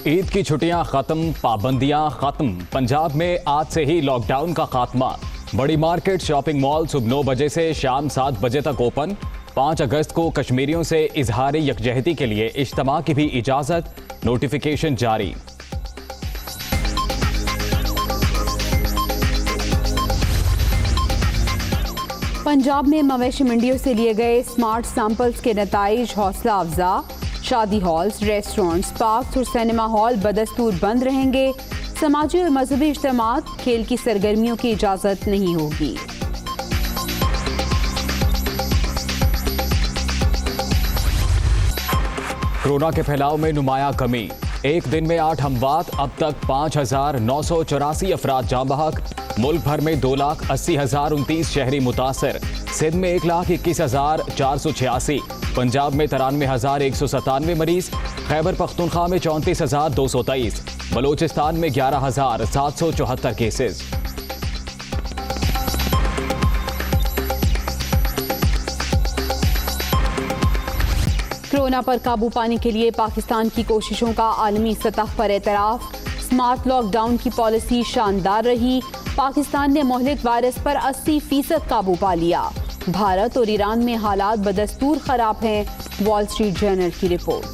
ईद की छुट्टियां खत्म, पाबंदियां खत्म। पंजाब में आज से ही लॉकडाउन का खात्मा। बड़ी मार्केट, शॉपिंग मॉल सुबह 9 बजे से शाम 7 बजे तक ओपन। 5 अगस्त को कश्मीरियों से इजहार यकजहती के लिए इज्तिमा की भी इजाजत, नोटिफिकेशन जारी। पंजाब में मवेशी मंडियों से लिए गए स्मार्ट सैंपल्स के नताइज हौसला अफजा। शादी हॉल्स, रेस्टोरेंट्स, पार्क्स और सिनेमा हॉल बदस्तूर बंद रहेंगे। समाजी और मजहबी इज्तिमात, खेल की सरगर्मियों की इजाजत नहीं होगी। कोरोना के फैलाव में नुमाया कमी। एक दिन में 8 अमवात, अब तक 5,984 अफराद जाँ बहक। मुल्क भर में 2,80,029 शहरी मुतासर। सिंध में 1,21,486, पंजाब में 93,197 मरीज, खैबर पख्तूनख्वा में 34,223, बलोचिस्तान में 11,774 केसेस। कोरोना पर काबू पाने के लिए पाकिस्तान की कोशिशों का आलमी सतह पर एतराफ। स्मार्ट लॉकडाउन की पॉलिसी शानदार रही। पाकिस्तान ने मोहलिक वायरस पर 80% काबू पा लिया। भारत और ईरान में हालात बदस्तूर खराब हैं, वॉल स्ट्रीट जर्नल की रिपोर्ट।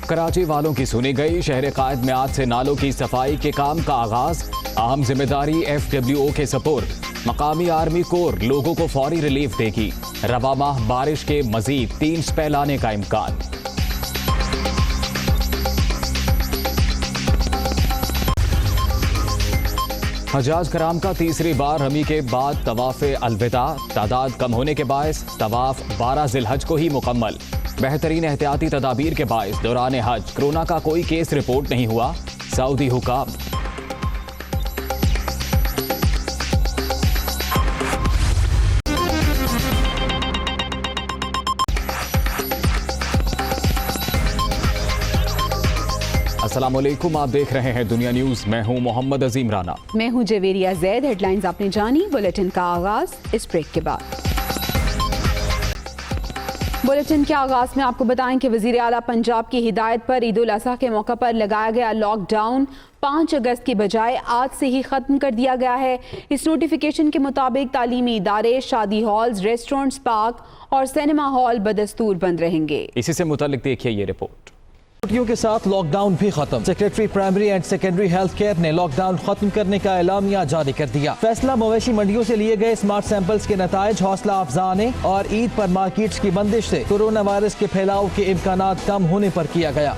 कराची वालों की सुनी गई। शहर कायद में आज से नालों की सफाई के काम का आगाज। अहम जिम्मेदारी FWO के सपोर्ट। मकामी आर्मी कोर लोगों को फौरी रिलीफ देगी। रबा माह बारिश के मजीद 3 स्पेल आने का इम्कान। हजाज कराम का तीसरी बार रमी के बाद तवाफ़े अलविदा। तादाद कम होने के बायस तवाफ 12 ज़िलहज को ही मुकम्मल। बेहतरीन एहतियाती तदाबीर के बायस दौरान हज कोरोना का कोई केस रिपोर्ट नहीं हुआ। सऊदी हुकाम। अस्सलामुअलैकुम, आप देख रहे हैं दुनिया न्यूज। मैं हूं मोहम्मद अजीम राना। मैं हूं जवेरिया जैद। हेडलाइंस आपने जानी, बुलेटिन का आगाज इस ब्रेक के बाद। बुलेटिन के आगाज में आपको बताएं कि वजीर आला पंजाब की हिदायत पर ईद उल अज़हा के मौके पर लगाया गया लॉकडाउन 5 अगस्त की बजाय आज से ही खत्म कर दिया गया है। इस नोटिफिकेशन के मुताबिक तालीमी इदारे, शादी हॉल्स, रेस्टोरेंट्स, पार्क और सिनेमा हॉल बदस्तूर बंद रहेंगे। इसी से मुताल्लिक देखिए ये रिपोर्ट। छुट्टियों के साथ लॉकडाउन भी खत्म। Secretary primary and secondary health care ने लॉकडाउन खत्म करने का एलामिया जारी कर दिया। फैसला मवेशी मंडियों से लिए गए स्मार्ट सैंपल्स के नताइज हौसला अफजा ने और ईद पर मार्केट्स की बंदिश से कोरोना वायरस के फैलाव के इम्कानात कम होने पर किया गया।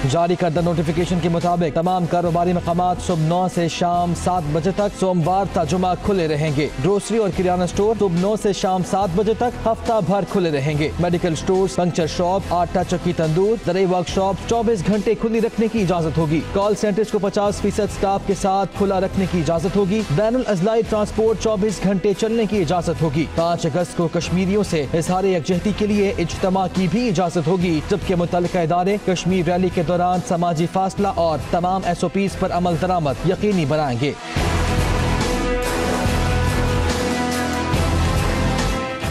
जारी करदा नोटिफिकेशन के मुताबिक तमाम कारोबारी मकामात सुबह 9 से शाम 7 बजे तक, सोमवार ta जुमा खुले रहेंगे। ग्रोसरी और किराना स्टोर सुबह 9 से शाम 7 बजे तक हफ्ता भर खुले रहेंगे। मेडिकल स्टोर, पंक्चर शॉप, आटा चक्की तंदूर, दरई वर्कशॉप 24 घंटे खुली रखने की इजाजत होगी। कॉल सेंटर्स को 50% स्टाफ के साथ खुला रखने की इजाजत होगी। बैनुल अजलाई ट्रांसपोर्ट 24 घंटे चलने की इजाजत होगी। 5 अगस्त को कश्मीरियों से इजहार यकजहती के लिए इज्तिमा की भी इजाजत होगी, जबकि मुतल्लिका इदारे कश्मीर रैली के दौरान समाजी फासला और तमाम SOPs पर अमल दरामद यकीनी बनाएंगे।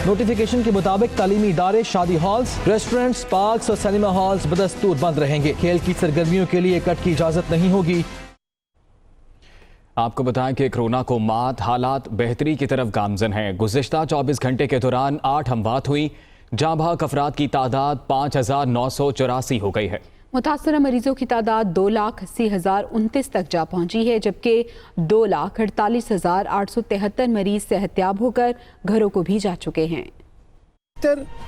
नोटिफिकेशन के मुताबिक तालीमी इदारे, शादी हॉल्स, रेस्टोरेंट्स, पार्क्स और सिनेमा हॉल्स बदस्तूर बंद रहेंगे। खेल की सरगर्मियों के लिए कट की इजाजत नहीं होगी। आपको बताएं कि कोरोना को मात, हालात बेहतरी की तरफ गामजन हैं। गुज़िश्ता 24 घंटे के दौरान 8 अमवात हुई। जाँ बहक अफराद की तादाद 5,984 हो गई है। मुतासरा मरीजों की तादाद 2,80,029 तक जा पहुंची है, जबकि 2,48,873 मरीज सेहतयाब होकर घरों को भी जा चुके हैं।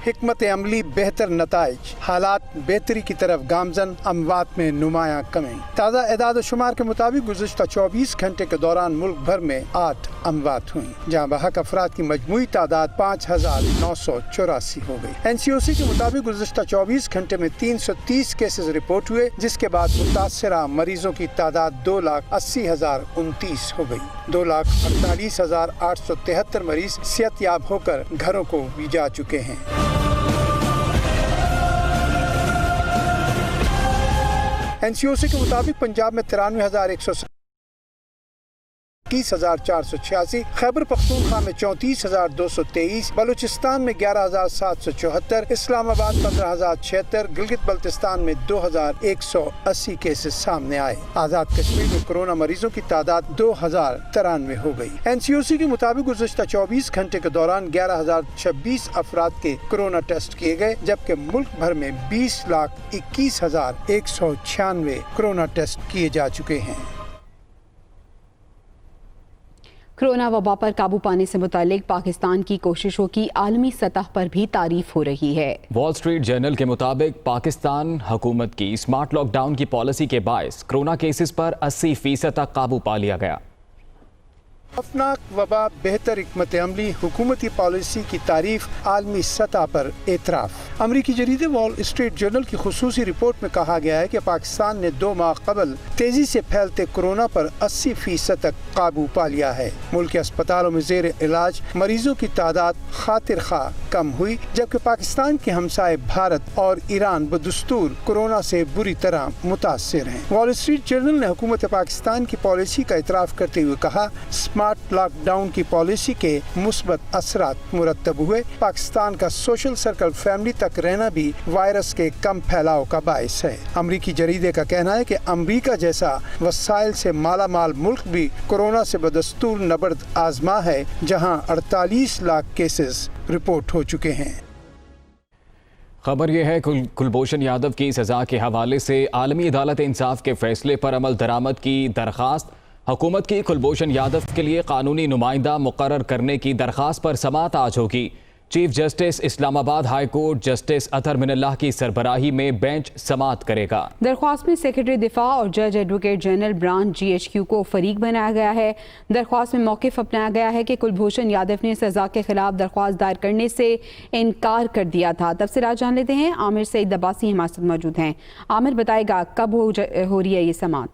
हिकमत अमली, बेहतर नताइज, हालात बेहतरी की तरफ गामजन, अमवात में नुमाया कमी। ताज़ा एदाद शुमार के मुताबिक गुज़िश्ता 24 घंटे के दौरान मुल्क भर में 8 अमवात हुई, जहाँ बहक अफराद की मजमूई तादाद 5,984 हो गई। NCOC के मुताबिक गुज़िश्ता 24 घंटे में 330 केसेस रिपोर्ट हुए, जिसके बाद मुतासरा मरीजों की तादाद 2,80,029 हो गई। 2,48,873 मरीज सेहतयाब होकर घरों को भी जा चुके हैं। NCOC के मुताबिक पंजाब में 93,100 21,486, खैबर पख्तूनख्वा में 34,223, बलूचिस्तान में 11,774, इस्लामाबाद 15,076, गिलगित बल्तिस्तान में 2,180 केसेस सामने आए। आजाद कश्मीर में कोरोना मरीजों की तादाद 2,093 हो गई। NCOC के मुताबिक गुज़श्ता 24 घंटे के दौरान 11,026 अफराद के कोरोना टेस्ट किए गए, जबकि मुल्क भर में 20,21,196 कोरोना टेस्ट किए जा चुके हैं। कोरोना वबा पर काबू पाने से मुतालिक पाकिस्तान की कोशिशों की आलमी सतह पर भी तारीफ हो रही है। वॉल स्ट्रीट जर्नल के मुताबिक पाकिस्तान हुकूमत की स्मार्ट लॉकडाउन की पॉलिसी के बायस कोरोना केसेस पर 80% तक काबू पा लिया गया। खौफनाक वबा, बेहतर हिकमत अमली, हुकूमती पॉलिसी की तारीफ, आलमी सतह पर एतराफ़। अमरीकी जरीदे वॉल स्ट्रीट जर्नल की खुसूसी रिपोर्ट में कहा गया है कि पाकिस्तान ने 2 माह कबल तेजी से फैलते कोरोना पर 80% तक काबू पा लिया है। मुल्क के अस्पतालों में जेर इलाज मरीजों की तादाद खातिर खा कम हुई, जबकि पाकिस्तान के हमसाए भारत और ईरान बदस्तूर कोरोना से बुरी तरह मुतासिर हैं। वॉल स्ट्रीट जर्नल ने हुकूमत पाकिस्तान की पॉलिसी का एतराफ़ करते हुए कहा, स्मार्ट लॉकडाउन की पॉलिसी के मुस्बत असरात मुरतब हुए। पाकिस्तान का सोशल सर्कल फैमिली तक रहना भी वायरस के कम फैलाव का बायस है। अमरीकी जरीदे का कहना है कि अमरीका जैसा वसाइल से माला माल मुल्क भी कोरोना से बदस्तूर नबर्द आजमा है, जहां 48 लाख केसेस रिपोर्ट हो चुके हैं। खबर यह है कुलभूषण यादव की सजा के हवाले से आलमी अदालत इंसाफ के फैसले पर अमल दरामद की दरख्वास्त। हुकूमत की कुलभूषण यादव के लिए कानूनी नुमाइंदा मुकर्रर करने की दरख्वास्त पर समाअत आज होगी। Chief justice Islamabad high court justice Athar Minallah की सरबराही में बेंच समाअत करेगा। दरख्वास्त में सेक्रेटरी दिफा और जज एडवोकेट जनरल ब्रांच GHQ को फरीक बनाया गया है। दरख्वास्त में मौक़िफ़ अपनाया गया है कि कुलभूषण यादव ने सज़ा के खिलाफ दरख्वास्त दायर करने से इनकार कर दिया था। तफसीलात जान लेते हैं। आमिर सईद अब्बासी हमारे साथ मौजूद हैं। आमिर, बताएगा कब हो रही है ये समाअत?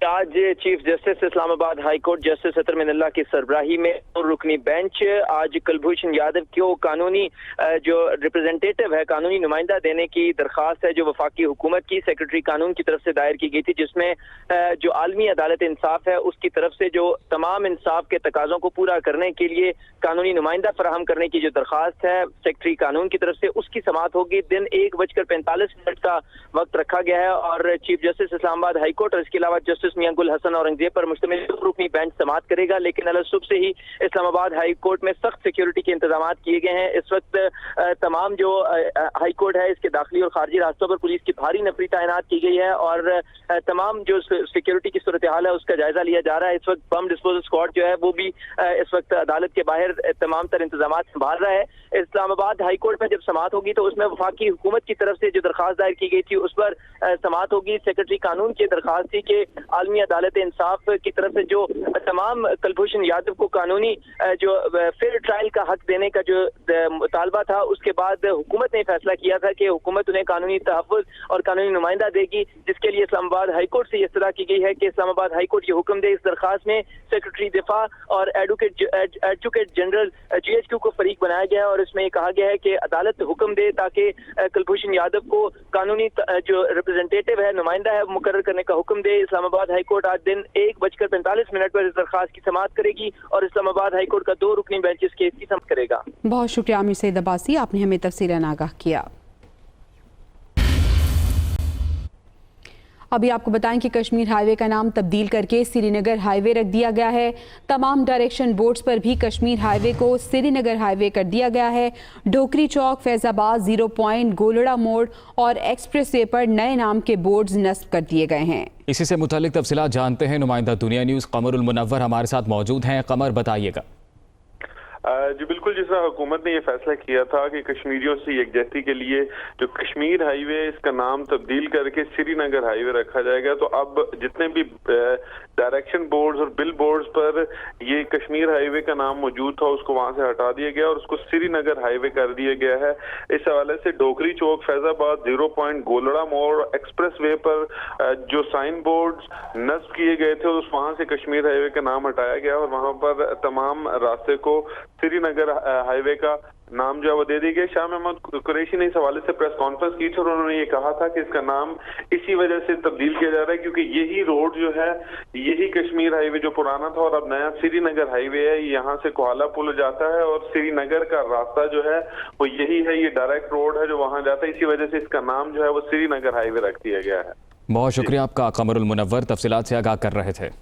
आज chief justice Islamabad high court justice Athar Minallah की सरबराही में रुकनी बेंच आज कुलभूषण यादव को कानूनी जो रिप्रेजेंटेटिव है, कानूनी नुमाइंदा देने की दरख्वास्त है जो वफाकी हुकूमत की सेक्रेटरी कानून की तरफ से दायर की गई थी, जिसमें जो आलमी अदालत इंसाफ है उसकी तरफ से जो तमाम इंसाफ के तकाज़ों को पूरा करने के लिए कानूनी नुमाइंदा फराहम करने की जो दरख्वास्त है सेक्रेटरी कानून की तरफ से, उसकी समाअत होगी। दिन 1:45 का वक्त रखा गया है और chief justice Islamabad high court और इसके अलावा जस्टिस मियां गुल हसन औरंगजेब पर मुश्तमिल रुकनी बेंच समाअत करेगा। लेकिन अलग सुबह से ही इस्लामाबाद हाई कोर्ट में सख्त सिक्योरिटी के इंतजाम किए गए हैं। इस वक्त तमाम जो हाई कोर्ट है इसके दाखिली और खारजी रास्तों पर पुलिस की भारी नफरी तैनात की गई है और तमाम जो सिक्योरिटी की सूरत हाल है उसका जायजा लिया जा रहा है। इस वक्त बम डिस्पोजल स्क्वाड जो है वो भी इस वक्त अदालत के बाहर तमाम तर इंतजाम संभाल रहा है। इस्लामाबाद हाई कोर्ट में जब समाअत होगी तो उसमें वफाकी हुकूमत की तरफ से जो दरख्वास्त दायर की गई थी उस पर समाअत होगी। सेक्रेटरी कानून की दरख्वास्त थी कि आलमी अदालत इंसाफ की तरफ से जो तमाम कुलभूषण यादव को कानूनी जो फेयर ट्रायल का हक देने का जो मुतालबा था, उसके बाद हुकूमत ने फैसला किया था कि हुकूमत उन्हें कानूनी तहफ़्फ़ुज़ और कानूनी नुमाइंदा देगी, जिसके लिए इस्लामाबाद हाई कोर्ट से इस्तदा की गई है कि इस्लामाबाद हाई कोर्ट ये हुक्म दे इस दरख्वास्त में सेक्रेटरी दिफा और एडवोकेट जनरल GHQ को फरीक बनाया गया है और इसमें ये कहा गया है कि अदालत हुक्म दे ताकि कुलभूषण यादव को कानूनी जो रिप्रेजेंटेटिव है, नुमाइंदा है, मुकर्रर करने का हुक्म दे। इस्लामाबाद हाई कोर्ट आज दिन 1:45 पर इस दरख्वास्त की समाअत करेगी और इस्लामाबाद हाई कोर्ट का 2 रुकनी बेंच इस केस की समाअत करेगा। बहुत शुक्रिया आमिर सईद अब्बासी, आपने हमें तफसीलन आगाह किया। अभी आपको बताएं कि कश्मीर हाईवे का नाम तब्दील करके श्रीनगर हाईवे रख दिया गया है। तमाम डायरेक्शन बोर्ड्स पर भी कश्मीर हाईवे को श्रीनगर हाईवे कर दिया गया है। ढोकरी चौक, फैजाबाद, 0 पॉइंट, गोलड़ा मोड़ और एक्सप्रेस वे पर नए नाम के बोर्ड्स नस्ब कर दिए गए हैं। इसी से मुतालिक तफसीलात जानते हैं। नुमाइंदा दुनिया न्यूज़ कमरुल मुनव्वर हमारे साथ मौजूद हैं। कमर, बताइएगा। जी बिल्कुल, जिस तरह हुकूमत ने ये फैसला किया था कि कश्मीरियों से यकजहती के लिए जो कश्मीर हाईवे इसका नाम तब्दील करके श्रीनगर हाईवे रखा जाएगा, तो अब जितने भी डायरेक्शन बोर्ड्स और बिल बोर्ड्स पर ये कश्मीर हाईवे का नाम मौजूद था उसको वहां से हटा दिया गया और उसको श्रीनगर हाईवे कर दिया गया है। इस हवाले से ढोकरी चौक, फैजाबाद, 0 पॉइंट, गोलड़ा मोड़, एक्सप्रेस वे पर जो साइन बोर्ड्स नस्ब किए गए थे उस वहां से कश्मीर हाईवे का नाम हटाया गया और वहां पर तमाम रास्ते को श्रीनगर हाईवे का नाम जो है वो दे दी गई। शाह महमूद कुरैशी ने इस हवाले से प्रेस कॉन्फ्रेंस की थी और उन्होंने ये कहा था कि इसका नाम इसी वजह से तब्दील किया जा रहा है क्योंकि यही रोड जो है, यही कश्मीर हाईवे जो पुराना था और अब नया श्रीनगर हाईवे है, यहाँ से कोहाला पुल जाता है और श्रीनगर का रास्ता जो है वो यही है, ये डायरेक्ट रोड है जो वहाँ जाता है। इसी वजह से इसका नाम जो है वो श्रीनगर हाईवे रख दिया गया है। बहुत शुक्रिया आपका कमरुल मुनव्वर, तफसीलात से आगाह कर रहे थे।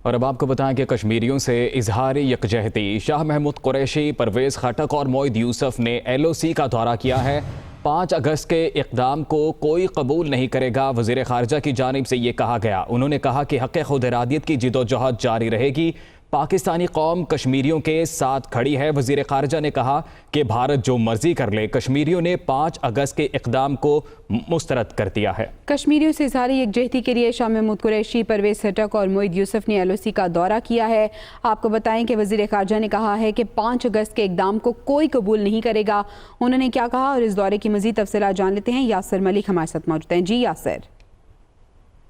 और अब आपको बताएं कि कश्मीरियों से इजहार यकजहती शाह महमूद कुरैशी, परवेज़ खटक और मोईद यूसुफ ने LOC का दौरा किया है। 5 अगस्त के इक़दाम को कोई कबूल नहीं करेगा, वज़ीर ख़ारजा की जानिब से ये कहा गया। उन्होंने कहा कि हक़ खुद इरादियत की जिदोजहद जारी रहेगी, पाकिस्तानी कौम कश्मीरियों के साथ खड़ी है। वज़ीर ख़ारजा ने कहा कि भारत जो मर्जी कर ले, कश्मीरियों ने 5 अगस्त के इक़दाम को मुस्तरद कर दिया है। कश्मीरियों से इज़हार यकजहती के लिए शाह महमूद कुरैशी, परवेज़ खटक और मोईद यूसुफ ने LOC का दौरा किया है। आपको बताएं कि वज़ीर ख़ारजा ने कहा है कि 5 अगस्त के इक़दाम को कोई कबूल नहीं करेगा। उन्होंने क्या कहा और इस दौरे की मज़ीद तफसीलात जान लेते हैं। यासिर मलिक हमारे साथ मौजूद हैं। जी यासिर।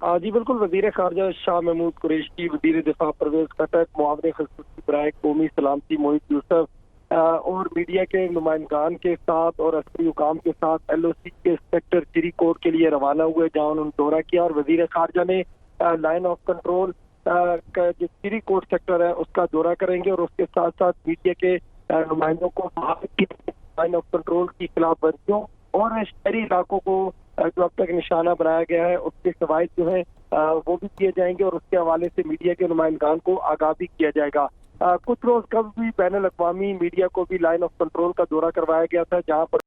जी बिल्कुल, वज़ीर ख़ारजा शाह महमूद कुरैशी, वज़ीर दिफा परवेज़ खटक, मुआविन ख़ुसूसी बराए कौमी सलामती मोईद यूसुफ और मीडिया के नुमाइंदगान के साथ और अस्करी हुकाम के साथ LOC के सेक्टर श्रीकोट के लिए रवाना हुए, जहाँ उन्होंने दौरा किया और वज़ीर ख़ारजा ने लाइन ऑफ कंट्रोल का जो श्रीकोट सेक्टर है उसका दौरा करेंगे और उसके साथ साथ मीडिया के नुमाइंदों को लाइन ऑफ कंट्रोल की खिलाफ वर्जियों और शहरी इलाकों को जो अब तक निशाना बनाया गया है उसके सवाइद जो है वो भी किए जाएंगे और उसके हवाले से मीडिया के नुमाइंदगान को आगाह भी किया जाएगा। कुछ रोज कब भी बैनुल अक़वामी मीडिया को भी लाइन ऑफ कंट्रोल का दौरा करवाया गया था, जहाँ पर